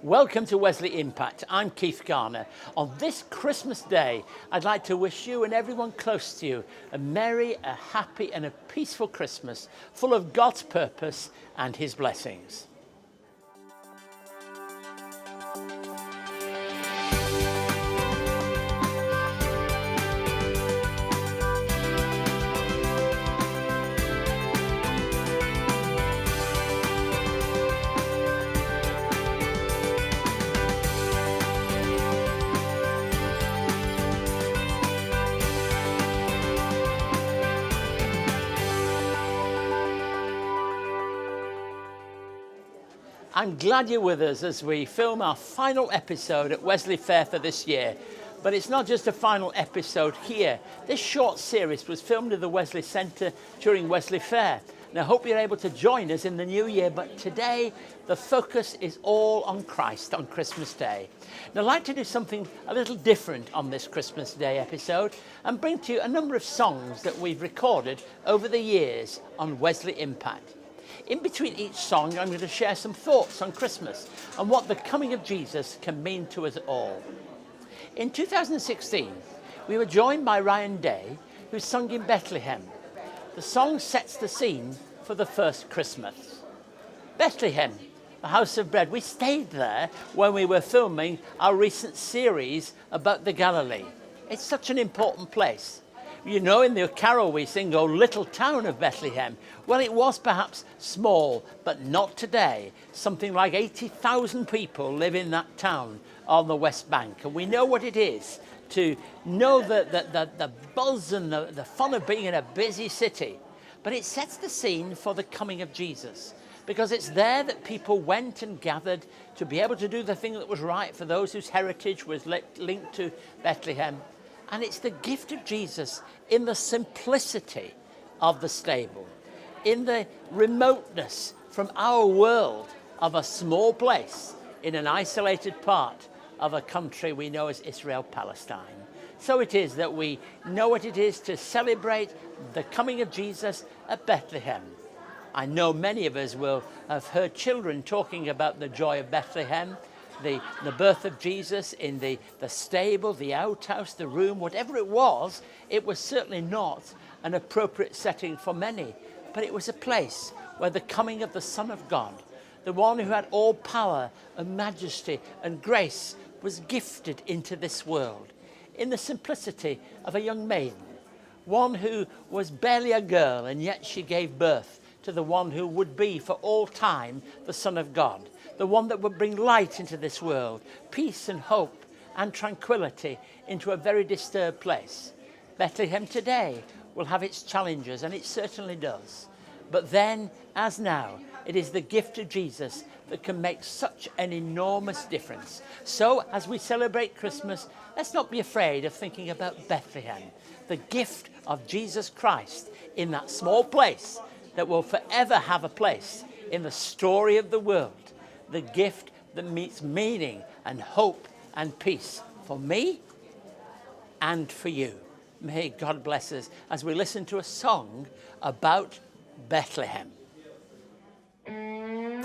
Welcome to Wesley Impact. I'm Keith Garner. On this Christmas Day, I'd like to wish you and everyone close to you a merry, a happy and a peaceful Christmas, full of God's purpose and His blessings. I'm glad you're with us as we film our final episode at Wesley Fair for this year. But it's not just a final episode here. This short series was filmed at the Wesley Centre during Wesley Fair. And I hope you're able to join us in the new year. But today, the focus is all on Christ on Christmas Day. And I'd like to do something a little different on this Christmas Day episode and bring to you a number of songs that we've recorded over the years on Wesley Impact. In between each song, I'm going to share some thoughts on Christmas and what the coming of Jesus can mean to us all. In 2016, we were joined by Ryan Day, who sung in Bethlehem. The song sets the scene for the first Christmas. Bethlehem, the house of bread. We stayed there when we were filming our recent series about the Galilee. It's such an important place. You know, in the carol we sing, "O little town of Bethlehem." Well, it was perhaps small, but not today. Something like 80,000 people live in that town on the West Bank. And we know what it is to know the buzz and the fun of being in a busy city. But it sets the scene for the coming of Jesus, because it's there that people went and gathered to be able to do the thing that was right for those whose heritage was linked to Bethlehem. And it's the gift of Jesus in the simplicity of the stable, in the remoteness from our world of a small place in an isolated part of a country we know as Israel-Palestine. So it is that we know what it is to celebrate the coming of Jesus at Bethlehem. I know many of us will have heard children talking about the joy of Bethlehem, the birth of Jesus in the stable, the outhouse, the room, whatever it was certainly not an appropriate setting for many. But it was a place where the coming of the Son of God, the one who had all power and majesty and grace, was gifted into this world in the simplicity of a young maiden, one who was barely a girl, and yet she gave birth to the one who would be for all time the Son of God, the one that would bring light into this world, peace and hope and tranquility into a very disturbed place. Bethlehem today will have its challenges, and it certainly does. But then, as now, it is the gift of Jesus that can make such an enormous difference. So, as we celebrate Christmas, let's not be afraid of thinking about Bethlehem, the gift of Jesus Christ in that small place that will forever have a place in the story of the world. The gift that meets meaning and hope and peace for me and for you. May God bless us as we listen to a song about Bethlehem. In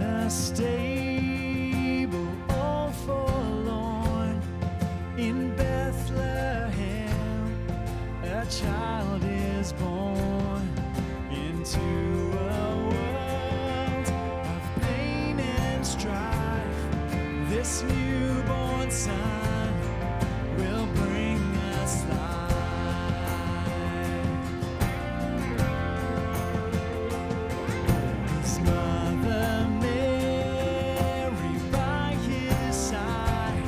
a stable all forlorn in Bethlehem, a child is born into a world of pain and strife. This newborn son will bring us life. His mother Mary by his side,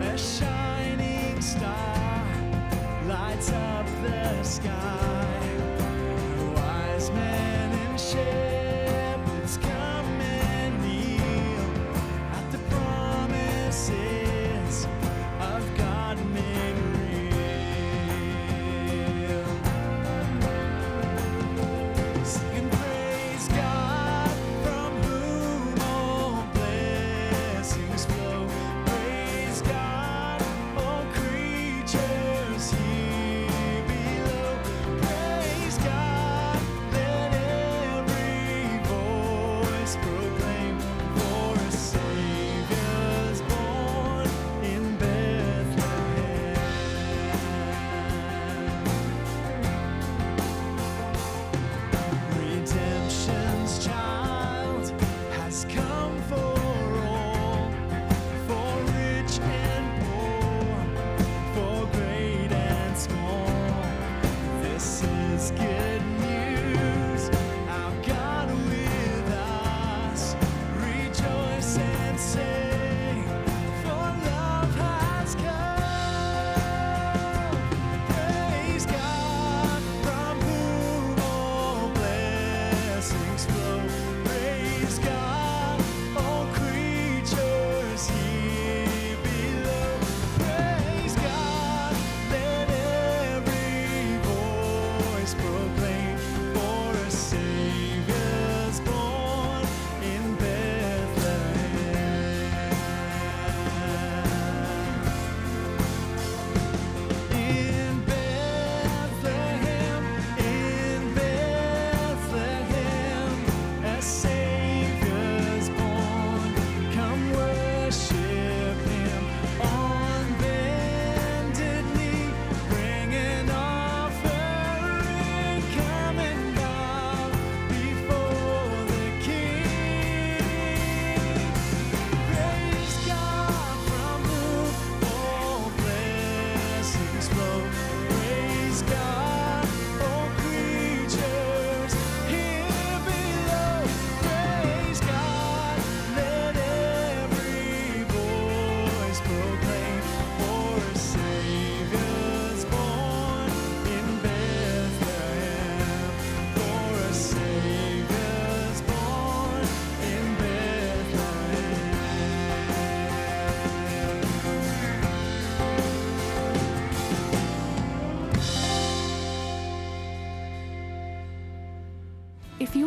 a shining star lights up the sky. Wise men and shepherds come and kneel at the promises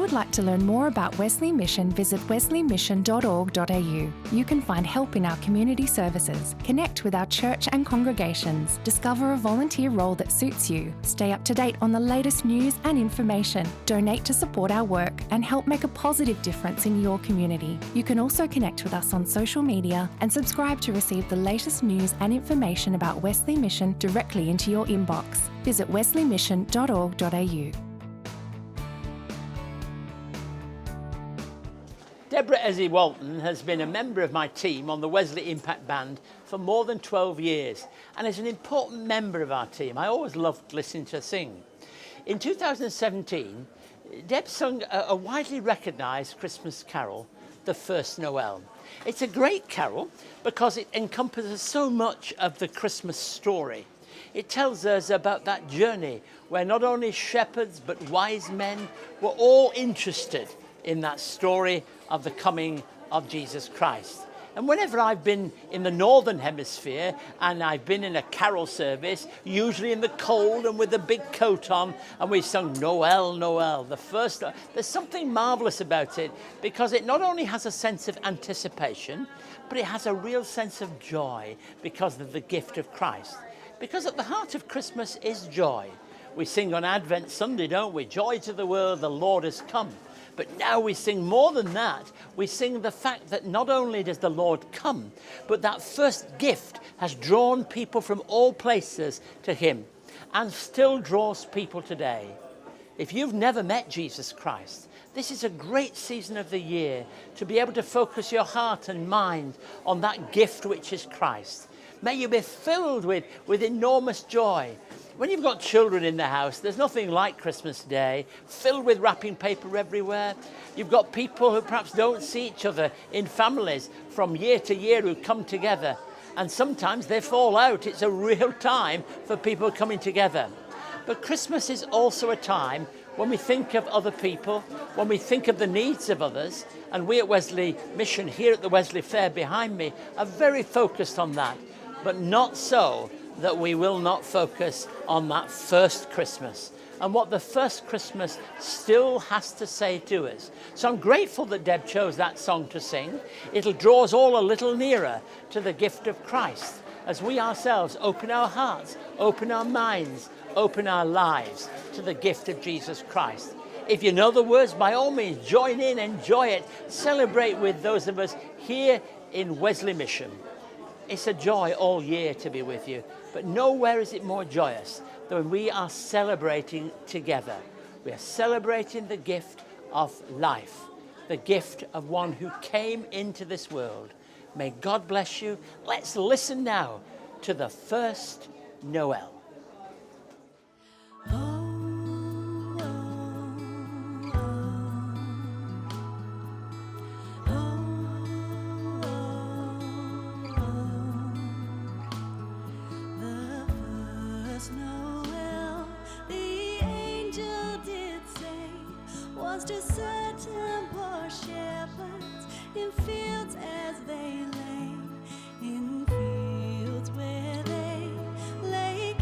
would like to learn more about Wesley Mission, visit wesleymission.org.au. You can find help in our community services, connect with our church and congregations, discover a volunteer role that suits you, stay up to date on the latest news and information, donate to support our work, and help make a positive difference in your community. You can also connect with us on social media and subscribe to receive the latest news and information about Wesley Mission directly into your inbox. Visit wesleymission.org.au. Deb Ezzy-Walton has been a member of my team on the Wesley Impact Band for more than 12 years and is an important member of our team. I always loved listening to her sing. In 2017, Deb sung a widely recognised Christmas carol, The First Noel. It's a great carol because it encompasses so much of the Christmas story. It tells us about that journey where not only shepherds but wise men were all interested in that story of the coming of Jesus Christ. And whenever I've been in the Northern Hemisphere and I've been in a carol service, usually in the cold and with a big coat on, and we've sung Noel, Noel, the first, there's something marvellous about it because it not only has a sense of anticipation, but it has a real sense of joy because of the gift of Christ. Because at the heart of Christmas is joy. We sing on Advent Sunday, don't we? Joy to the world, the Lord has come. But now we sing more than that. We sing the fact that not only does the Lord come, but that first gift has drawn people from all places to him and still draws people today. If you've never met Jesus Christ, this is a great season of the year to be able to focus your heart and mind on that gift which is Christ. May you be filled with enormous joy. When you've got children in the house, there's nothing like Christmas Day, filled with wrapping paper everywhere. You've got people who perhaps don't see each other in families from year to year who come together. And sometimes they fall out. It's a real time for people coming together. But Christmas is also a time when we think of other people, when we think of the needs of others. And we at Wesley Mission here at the Wesley Fair behind me are very focused on that. But not so that we will not focus on that first Christmas and what the first Christmas still has to say to us. So I'm grateful that Deb chose that song to sing. It'll draw us all a little nearer to the gift of Christ as we ourselves open our hearts, open our minds, open our lives to the gift of Jesus Christ. If you know the words, by all means, join in, enjoy it, celebrate with those of us here in Wesley Mission. It's a joy all year to be with you, but nowhere is it more joyous than when we are celebrating together. We are celebrating the gift of life, the gift of one who came into this world. May God bless you. Let's listen now to the first Noel. To certain poor shepherds in fields as they lay, in fields where they lay.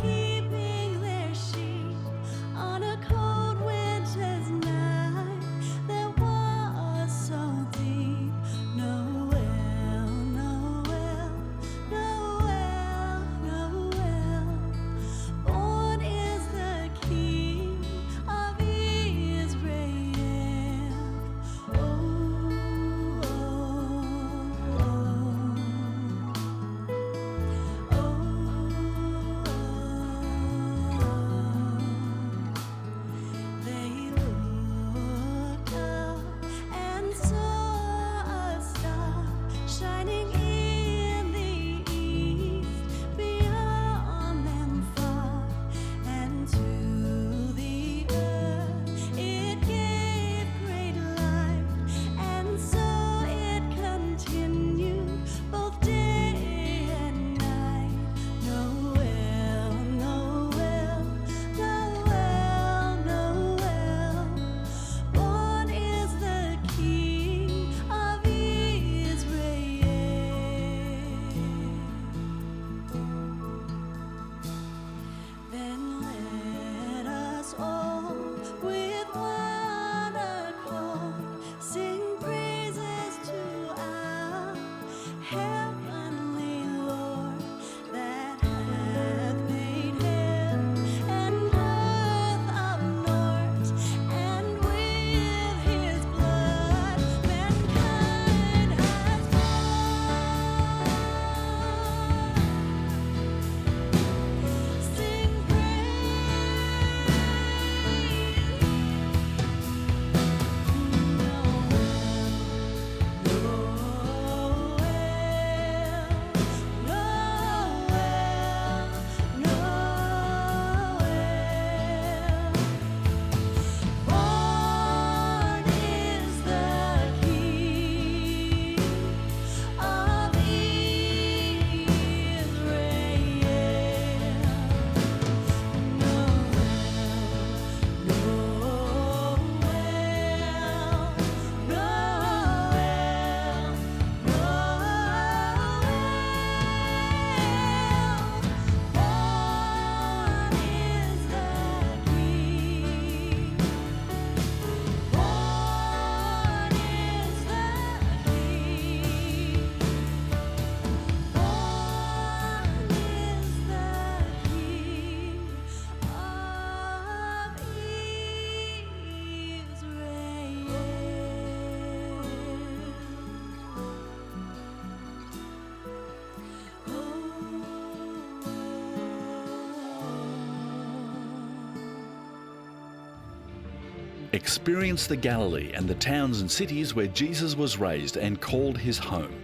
Experience the Galilee and the towns and cities where Jesus was raised and called his home.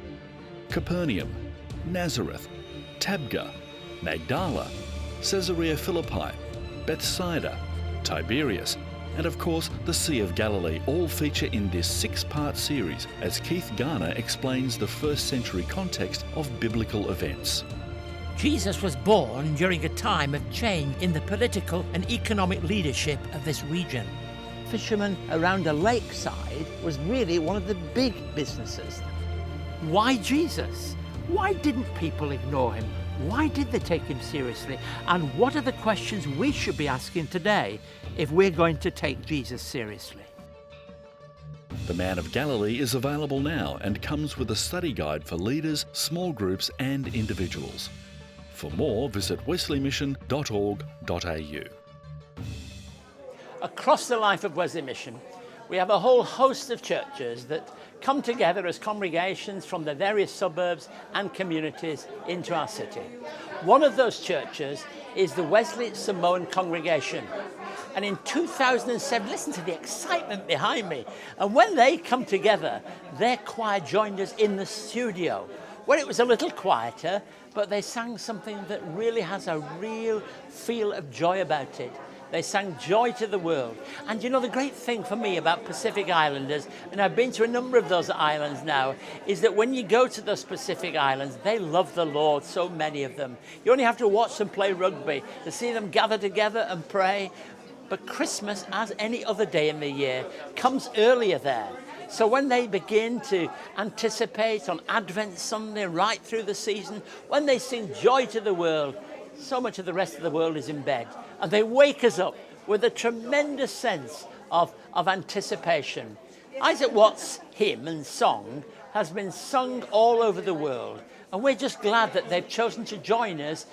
Capernaum, Nazareth, Tabgha, Magdala, Caesarea Philippi, Bethsaida, Tiberias, and of course the Sea of Galilee all feature in this 6-part series as Keith Garner explains the first century context of biblical events. Jesus was born during a time of change in the political and economic leadership of this region. Fishermen around a lakeside was really one of the big businesses. Why Jesus? Why didn't people ignore him? Why did they take him seriously? And what are the questions we should be asking today if we're going to take Jesus seriously? The Man of Galilee is available now and comes with a study guide for leaders, small groups and individuals. For more, visit wesleymission.org.au. Across the life of Wesley Mission, we have a whole host of churches that come together as congregations from the various suburbs and communities into our city. One of those churches is the Wesley Samoan Congregation. And in 2007, listen to the excitement behind me. And when they come together, their choir joined us in the studio, where it was a little quieter, but they sang something that really has a real feel of joy about it. They sang Joy to the World. And you know, the great thing for me about Pacific Islanders, and I've been to a number of those islands now, is that when you go to those Pacific Islands, they love the Lord, so many of them. You only have to watch them play rugby to see them gather together and pray. But Christmas, as any other day in the year, comes earlier there. So when they begin to anticipate on Advent Sunday right through the season, when they sing Joy to the World, so much of the rest of the world is in bed. And they wake us up with a tremendous sense of anticipation. Isaac Watts' hymn and song has been sung all over the world. And we're just glad that they've chosen to join us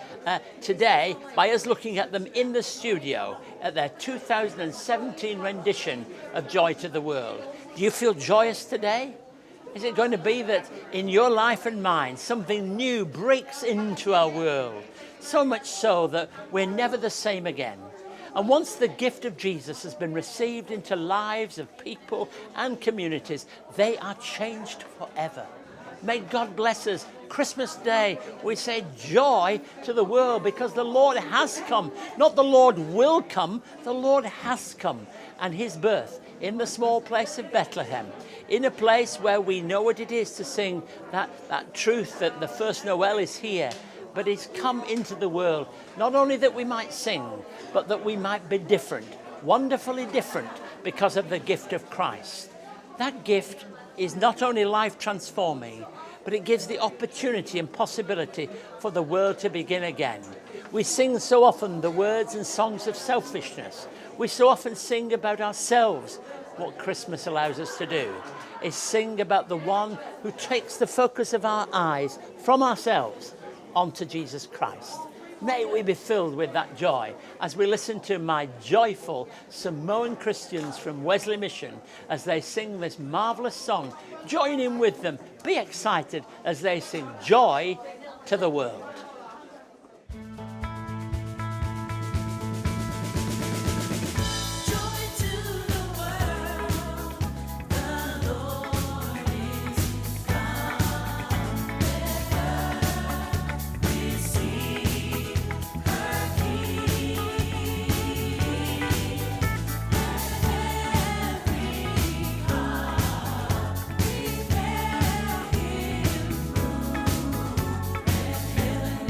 today by us looking at them in the studio at their 2017 rendition of Joy to the World. Do you feel joyous today? Is it going to be that in your life and mine, something new breaks into our world? So much so that we're never the same again. And once the gift of Jesus has been received into lives of people and communities, they are changed forever. May God bless us. Christmas Day, we say joy to the world because the Lord has come. Not the Lord will come, the Lord has come. And his birth in the small place of Bethlehem, in a place where we know what it is to sing that truth that the first Noel is here, but he's come into the world, not only that we might sing, but that we might be different, wonderfully different because of the gift of Christ. That gift is not only life transforming, but it gives the opportunity and possibility for the world to begin again. We sing so often the words and songs of selfishness. We so often sing about ourselves. What Christmas allows us to do is sing about the one who takes the focus of our eyes from ourselves onto Jesus Christ. May we be filled with that joy as we listen to my joyful Samoan Christians from Wesley Mission as they sing this marvelous song. Join in with them. Be excited as they sing Joy to the World. Heaven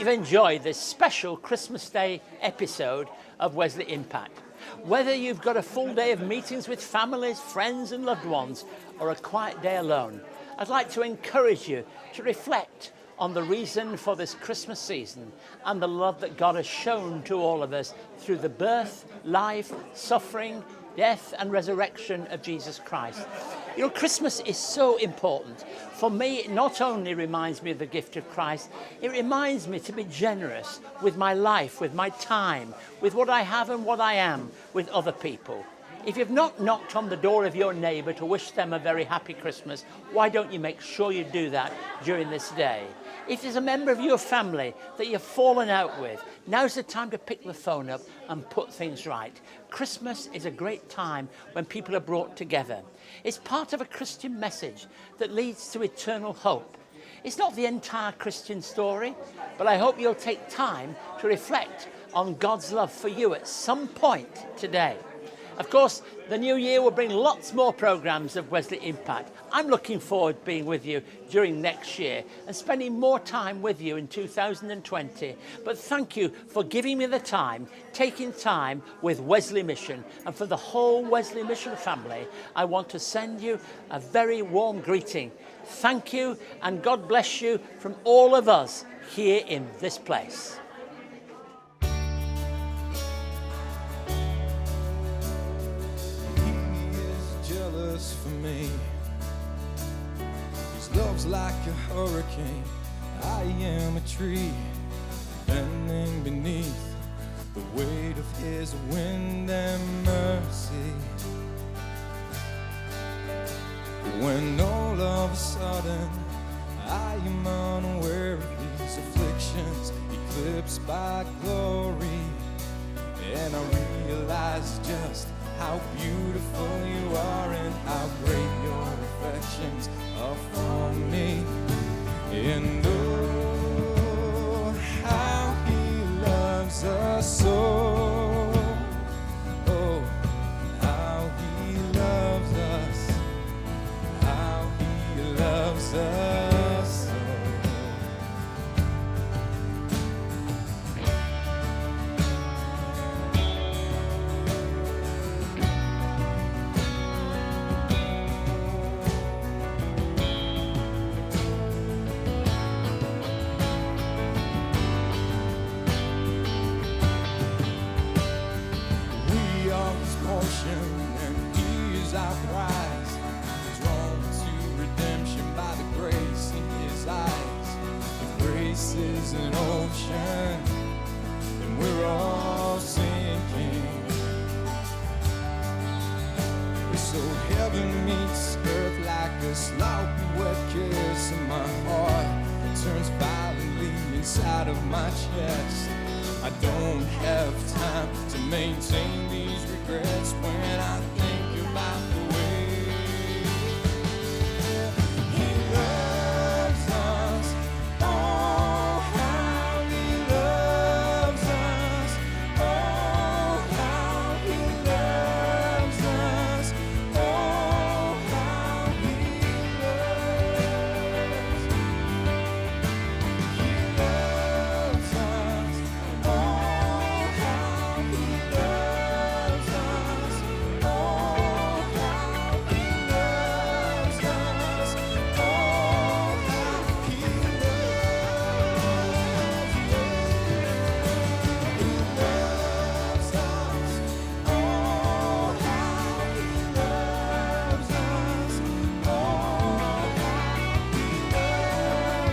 you've enjoyed this special Christmas Day episode of Wesley Impact. Whether you've got a full day of meetings with families, friends and loved ones, or a quiet day alone, I'd like to encourage you to reflect on the reason for this Christmas season and the love that God has shown to all of us through the birth, life, suffering, death and resurrection of Jesus Christ. You know, Christmas is so important. For me, it not only reminds me of the gift of Christ, it reminds me to be generous with my life, with my time, with what I have and what I am, with other people. If you've not knocked on the door of your neighbour to wish them a very happy Christmas, why don't you make sure you do that during this day? If there's a member of your family that you've fallen out with, now's the time to pick the phone up and put things right. Christmas is a great time when people are brought together. It's part of a Christian message that leads to eternal hope. It's not the entire Christian story, but I hope you'll take time to reflect on God's love for you at some point today. Of course, the new year will bring lots more programmes of Wesley Impact. I'm looking forward to being with you during next year and spending more time with you in 2020. But thank you for giving me the time, taking time with Wesley Mission. And for the whole Wesley Mission family, I want to send you a very warm greeting. Thank you and God bless you from all of us here in this place. For me, his love's like a hurricane. I am a tree bending beneath the weight of his wind and mercy. When all of a sudden I am unaware of these afflictions eclipsed by glory, and I realize just how beautiful you are and how great your affections are for me. And oh, how he loves us so. Oh, how he loves us. How he loves us so. And he is our prize, drawn to redemption by the grace in his eyes. The grace is an ocean, and we're all sinking. So heaven meets earth like a sloppy wet kiss, and my heart turns violently inside of my chest. I don't have time to maintain these regrets when I think about the way he loves us. Oh, how he loves us. Oh, how he loves us. Oh, how he loves. He loves us. Oh, how he loves us. Oh, how he loves us. Oh, how he loves us. Oh, how he loves us. Oh, how he loves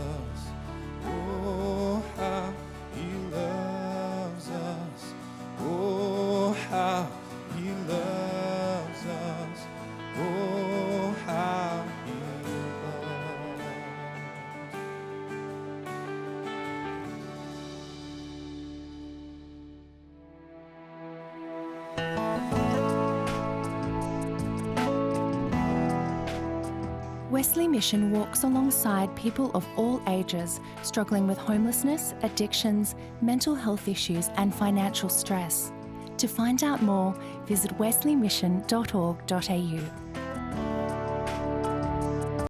us. Oh, how he loves us. Oh, how he loves us. Oh, how he loves us. Oh, how he loves. Wesley Mission walks alongside people of all ages struggling with homelessness, addictions, mental health issues and financial stress. To find out more, visit wesleymission.org.au.